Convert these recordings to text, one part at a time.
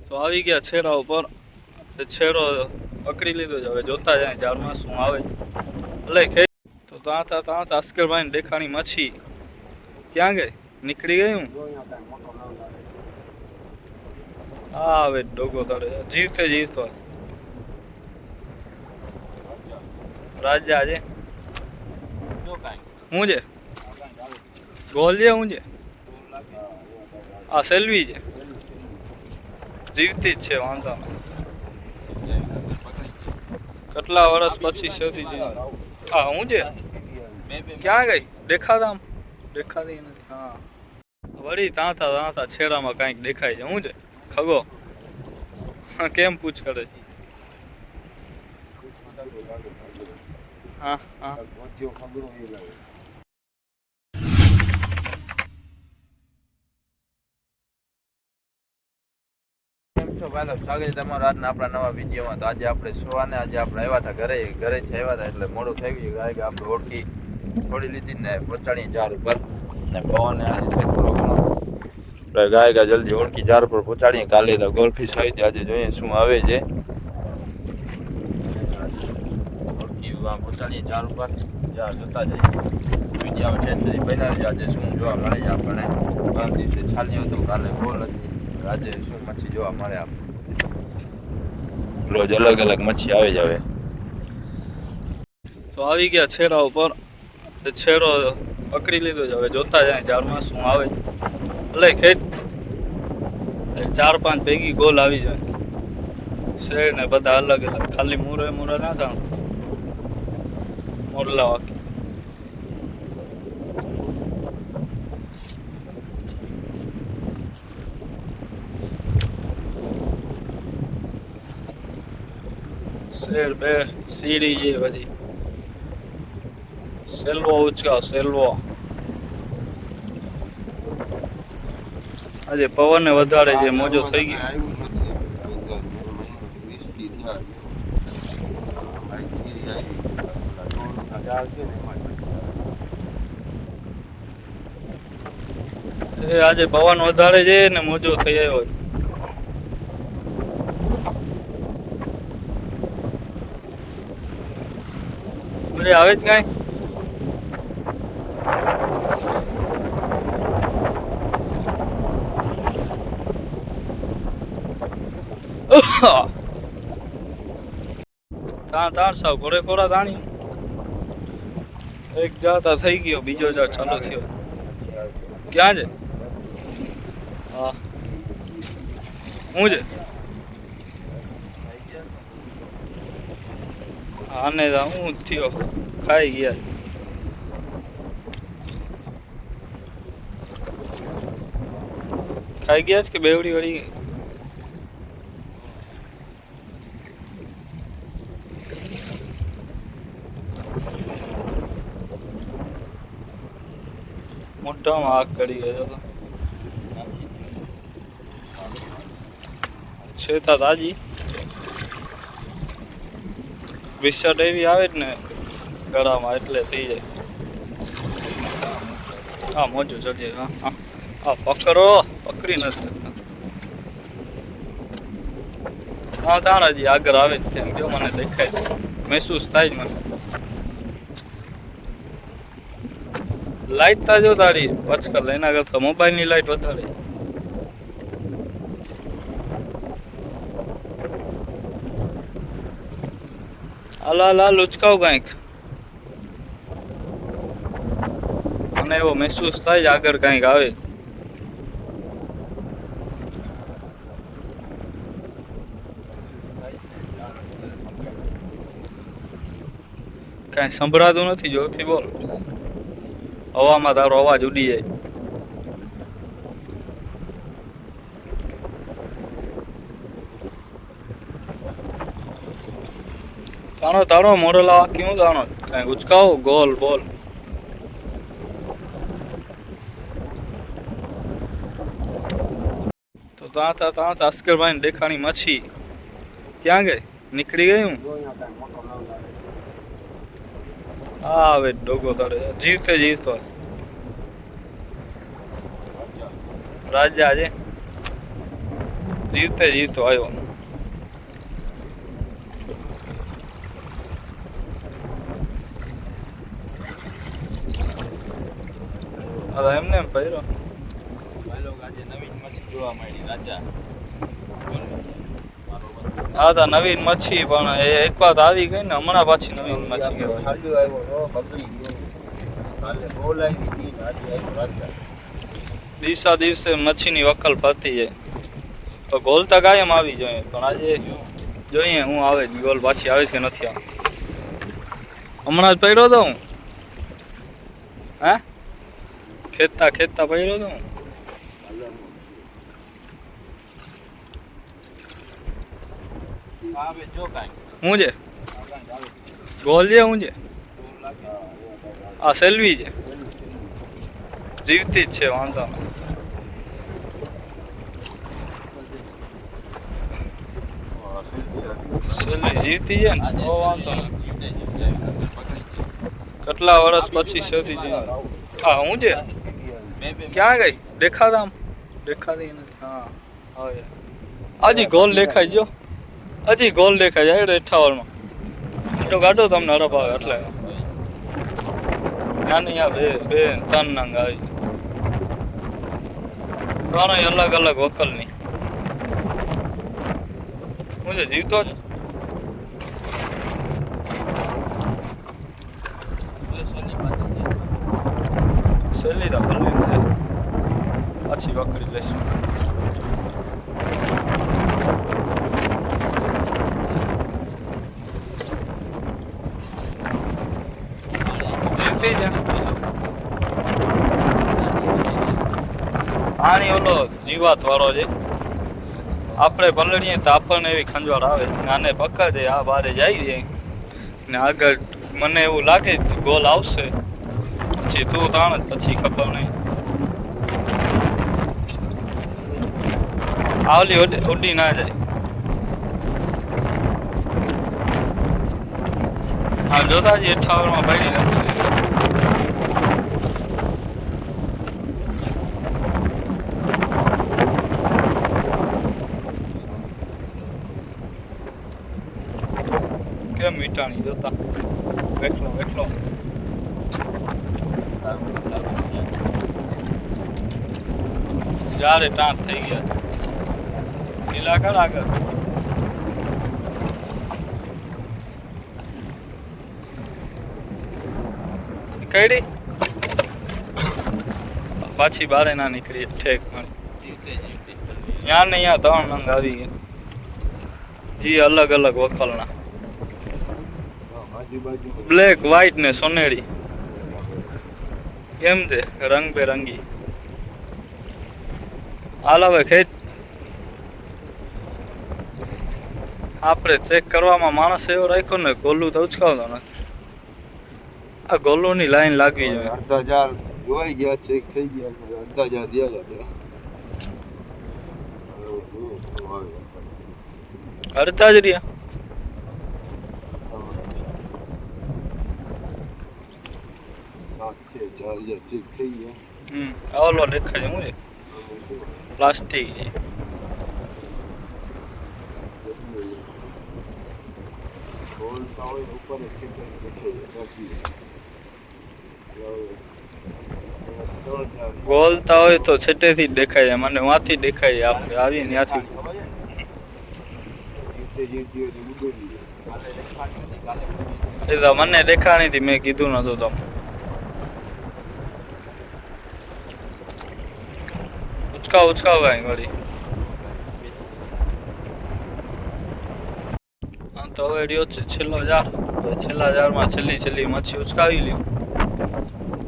તો આવી ગયા છેરા ઉપર. છેરો પકડી લીધો છે, હવે જોતા જાય જાળમાં શું આવે. એટલે તો ત્યાં અસ્કરભાઈ ને દેખાણી મચ્છી ક્યાં ગઈ, નીકળી ગઈ. હું હા હવે ડોગો તળે જીવતે જીવતો રાજા છે. હું છે ગોલ છે, હું છે આ સેલ્વી છે, જીવતી જ છે. વાંધો કેટલા વર્ષ પછી શોધી જીવ. હા હું છે ક્યાં ગઈ, દેખાતી નથી. હા વળી તાંતા છેરામાં કાંઈક દેખાય છે. હું છે ખગો કેમ પૂછ કરે છે. હા હા સ્વાગત છે તમારું આજના આપણા નવા વિડીયોમાં. તો આજે આપણે સુવાને આજે આપણે આવ્યા હતા ઘરેથી આવ્યા હતા એટલે મોડું થઈ ગયું. ગાય આપણે ઓળખી છોડી લીધી ને પહોંચાડીએ ઝાડ ઉપર ને પવન આજે છે થોડો ઘણો. આપણે ગાય જલ્દી ઓળખી ઝાડ ઉપર પહોંચાડીએ. કાલે તો ગોલ્ડફિશ આવી હતી, આજે જોઈએ શું આવે છે. ઓળખી પહોંચાડીએ ઝાડ ઉપર, ઝાડ જોતા જઈએ. વિડીયો છે સુધી બનાવી આજે શું જોવા મળે છે આપણને. 3 દિવસે છાલ્યો હતો, કાલે ગોલ હતી, આજે શું મચ્છી જોવા મળે આપણે. રોજ અલગ અલગ મચ્છી આવે જ. હવે તો આવી ગયા છેરા ઉપર. છેરો પકડી લીધો છે, હવે જોતા જાય જાળમાં શું આવે. એટલે ખેત 4-5 ભેગી ગોલ આવી જાય. શેર ને બધા અલગ અલગ, ખાલી મૂરે ના જાણ મોરલા વાકી. શેર બે સીડી છે બધી. સેલ્વો ઉચકાવ સેલ્વો. આજે પવન વધારે છે, મોજો થઈ ગઈ. આજે પવન વધારે છે ને મોજો થઈ આવ્યો. આવે જ કઈ તાણ સાવ ઘોડે ખોરા તાણી. એક જાતા થઈ ગયો, બીજો જાત ચાલુ થયો. ક્યાં છે? હા હું છે આને હું થયો, ખાઈ ગયા. ખાઈ ગયા છે કે બેવડી વળી ગઈ? મોઢામાં આગ કરી ગયો તો છે તાજી. વિસટ એવી આવે જ ને ગળામાં એટલે થઈ જાય. હા મોજો ચડીએ. હા હા હા પકડી નથી શકતા. હા તાણ હજી આગળ આવે જ તેમ જો મને દેખાય, મહેસૂસ થાય જ મને. લાઈટ તાજો તારી આજકાલ એના કરતા મોબાઈલની લાઈટ વધારે. હાલ ઉચકાવ કંઈક. મને એવો મહેસૂસ થાય છે આગળ કંઈક આવે. કઈ સંભળાતું નથી, જોરથી બોલ. હવામાં તારો અવાજ ઉડી જાય. તાણો મોડેલા ક્યું તાણો કઈ ઉચકાવો ગોલ બોલ. તો ત્યાં અસ્કરભાઈ ને દેખાણી મચ્છી ક્યાં ગઈ, નીકળી ગઈ. હું હા હવે ડોગો તળે જીવતે જીવતો રાજા છે. જીવતે જીવતો આવ્યો. હવે એમને એમ પહેર્યો. આજે નવીન મચ્છી જોવા મળી રાજા. હા તો નવીન મચ્છી પણ એ એક વાત આવી ગઈ ને હમણાં પાછી નવીન મચ્છી કહેવાય. દિવસા દિવસે મચ્છીની વકલ પડતી જાય તો ગોલ તો કાયમ આવી જોઈએ પણ આજે જોઈએ હું આવે ગોલ પાછી આવે છે કે નથી આવે. હમણાં જ પડ્યો તો હું હે ખેતતા ખેતતા પડ્યો તો હું. આવે જો કાંઈ હું છે ગોલ છે હું છે આ સેલ્વી છે જીવતી જ છે વાંધો નહીં. સેલ્વી જીવતી છે ને તો વાંધો નહીં. કેટલા વર્ષ પછી શોધી જઈએ. હા હું છે ક્યાં ગઈ દેખાતા આમ દેખાતી નથી. હા હવે હજી ગોલ દેખાય જો હજી ગોલ દેખાય જાય 58 તો કાઢો તમને હરપ આવે એટલે નાની આ બે ત્રણ નંગ આવી ત્રણેય અલગ અલગ વકલની. હું છે જીવતો જ સેલી તો ભલે છે પાછી પકડી લેશું. જીવતી છે આની ઓલો જીવાત વાળો છે. આપણે પલળીએ તો આપણને એવી ખંજવાળ આવે આને પકડે આ બારે જાય છે ને આગળ મને એવું લાગે કે ગોલ આવશે પછી તું તાણ જ પછી ખબર નહીં. આવલી ઉડી ના જાય. આમ જોતા જ 58 માં પડી નથી. કેમ મીઠાણી જોતા વેખલો વેખલો જ્યારે ટાંટ થઈ ગયા લીલા કર આગળ. કઈડી પાછી બારે ના નીકળી ઠેક મળી ત્યાં ને ત્યાં 3 નંગ આવી ગયા. એ અલગ અલગ વકલના બ્લેક વ્હાઈટ ને સોનેરી કેમ છે રંગબેરંગી. હાલ હવે ખેંચ આપણે ચેક કરવામાં માણસ એવો રાખ્યો ને ગોલું તો ઉચકાવતો નથી. આ ગોલુની લાઈન લાગવી જોઈએ. અડધા જાર જોઈ ગયા ચેક થઈ ગયા અડધા જાર દિયા અડધા જ રહ્યા. ઓલો દેખાય હું છે પ્લાસ્ટિક છે. ગોલતા હોય તો છેટેથી જ દેખાય મને વાંથી દેખાય આપણે આવીએ ત્યાંથી. એ તો મને દેખાણી હતી મેં કીધું નતું તમે. ઉચકાવ કાંઈ વળી. હા તો હવે રહ્યો છે છેલ્લો જાર. છેલ્લા જારમાં છેલ્લી મચ્છી ઉચકાવી લ્યો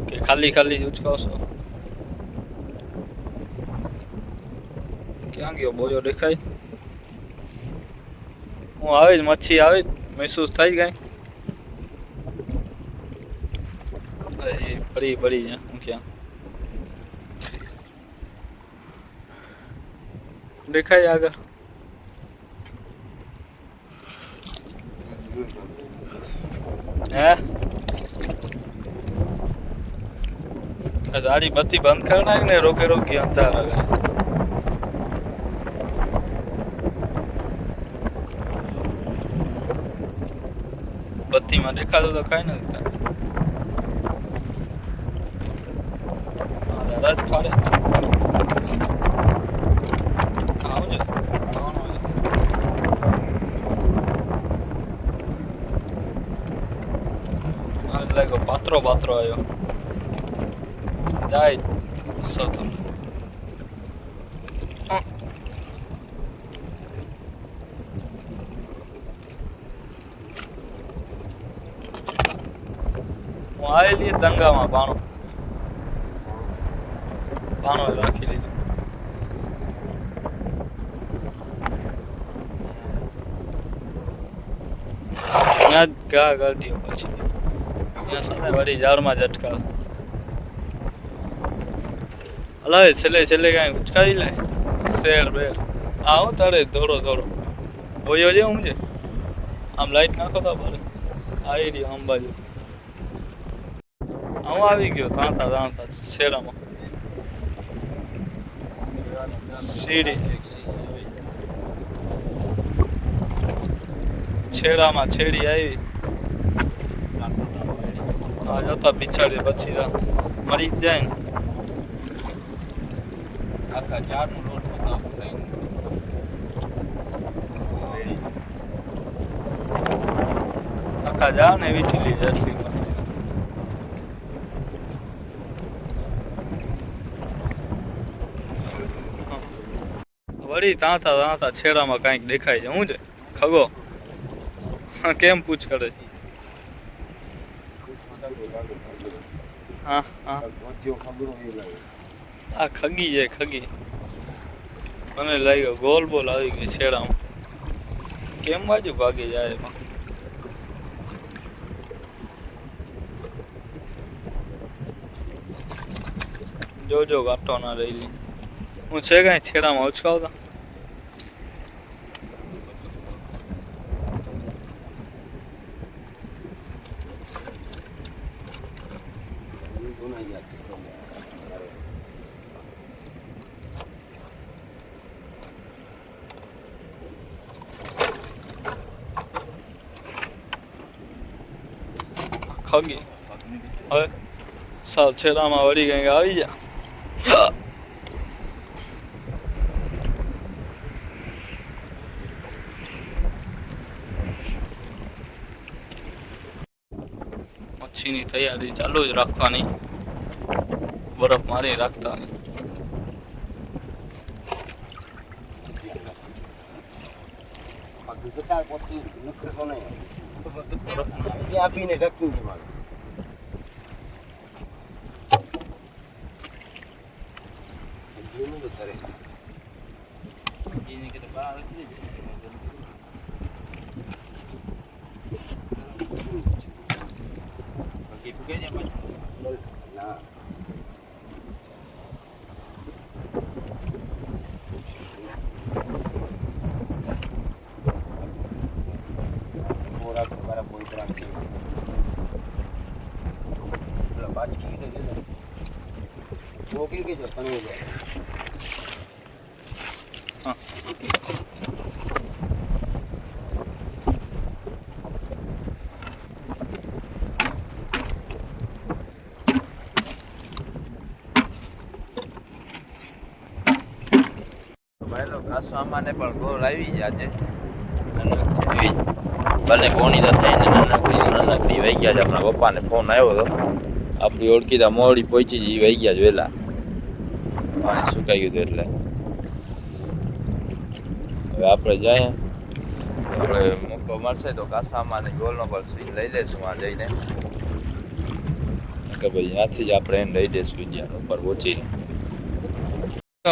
કે ખાલી જ ઉચકાવશો. ક્યાં ગયો બોયો દેખાય. હું આવે જ મચ્છી આવે જ મહેસૂસ થાય કાંઈ પડી જાય હું ક્યાં દેખાય આગળ. હે ગાડી બત્તી બંધ કર નાખ ને રોકે રોકી અંધાર આગળ. બત્તીમાં દેખાતું તો કઈ નથી થાય. રાત ફાડે આવજો લાગ્યો પાત્રો આવ્યો જાય સો તમે હું આવેલી દંગામાં પાણો રાખી લીધું. ત્યાં જ ઘા કાઢ્યો પછી ત્યાં સુધી વળી ઝાડમાં જ અટકાવ. હલાવે છેલ્લે કાંઈ ઉચકાવી લે શેર બેર આવો તારે દોડો ઓયો છે હું છે આમ લાઈટ નાખો તો ભલે આવી રહ્યો આમ બાજુ હું આવી ગયો તાંતા શેરામાં સીડી છેડામાં છેડી આવી આ જતા પીછાડી પછી મરી જ જાય ને આખા ચારનું લોટ આખા જા ને વીટલી એટલી મસ્ત વળી તાંતા છેડામાં કાંઈક દેખાય છે શું છે ખગો કેમ પૂછ કરે છે હા આ ખગી છે ખગી મને લાગ્યો ગોલ બોલ આવી ગઈ છેડામાં કેમ બાજુ ભાગી જાય એમાં જોજો ગાંઠો ના રહી હું છે કઈ છેડામાં ઉચકાવતા ખગી હવે સાવ છેડામાં વળી કંઈક આવી જા મચ્છીની તૈયારી ચાલુ જ રાખવાની બરફ મારી રાખતા આપીને રખવું છે મારું કરે ના તમારા કોઈ બાજકી ઓકે કે જો તમે હા સામાને પણ ગોળ આવી જાય છે ભલે કોની તો થઈને નાનકડી વહી ગયા છે. આપણા પપ્પાને ફોન આવ્યો હતો આપણી ઓળખીતા મોડી પહોંચી જ વહી ગયા છે વહેલા પાણી સુકાઈ ગયું હતું એટલે હવે આપણે જાય આપણે મોકો મળશે તો કાસામાં ગોળનો પણ સ્વીચ લઈ લઈશું આ જઈને કે ભાઈ ત્યાંથી જ આપણે એને લઈ દઈશું જ્યાં ઉપર પહોંચીને.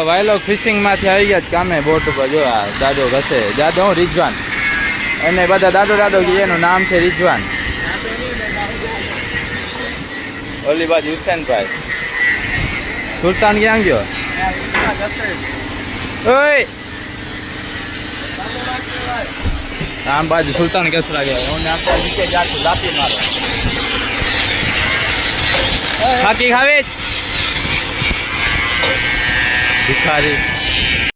વાયલો ફિશિંગ માંથી આવી ગયા કામે બોટ ઉપર જો આ દાદો ઘસે દાદો હું રિઝવાન અને બધા દાદો એનું નામ છે રિઝવાન. ઓલી બાજુ હુસેનભાઈ સુલતાન ક્યાં ગયો ઓય આમ બાજુ સુલતાન કેસરા ગયા હું આપણે નીચે જાતું લાપી મારો બાકી ખાવી ભિખારી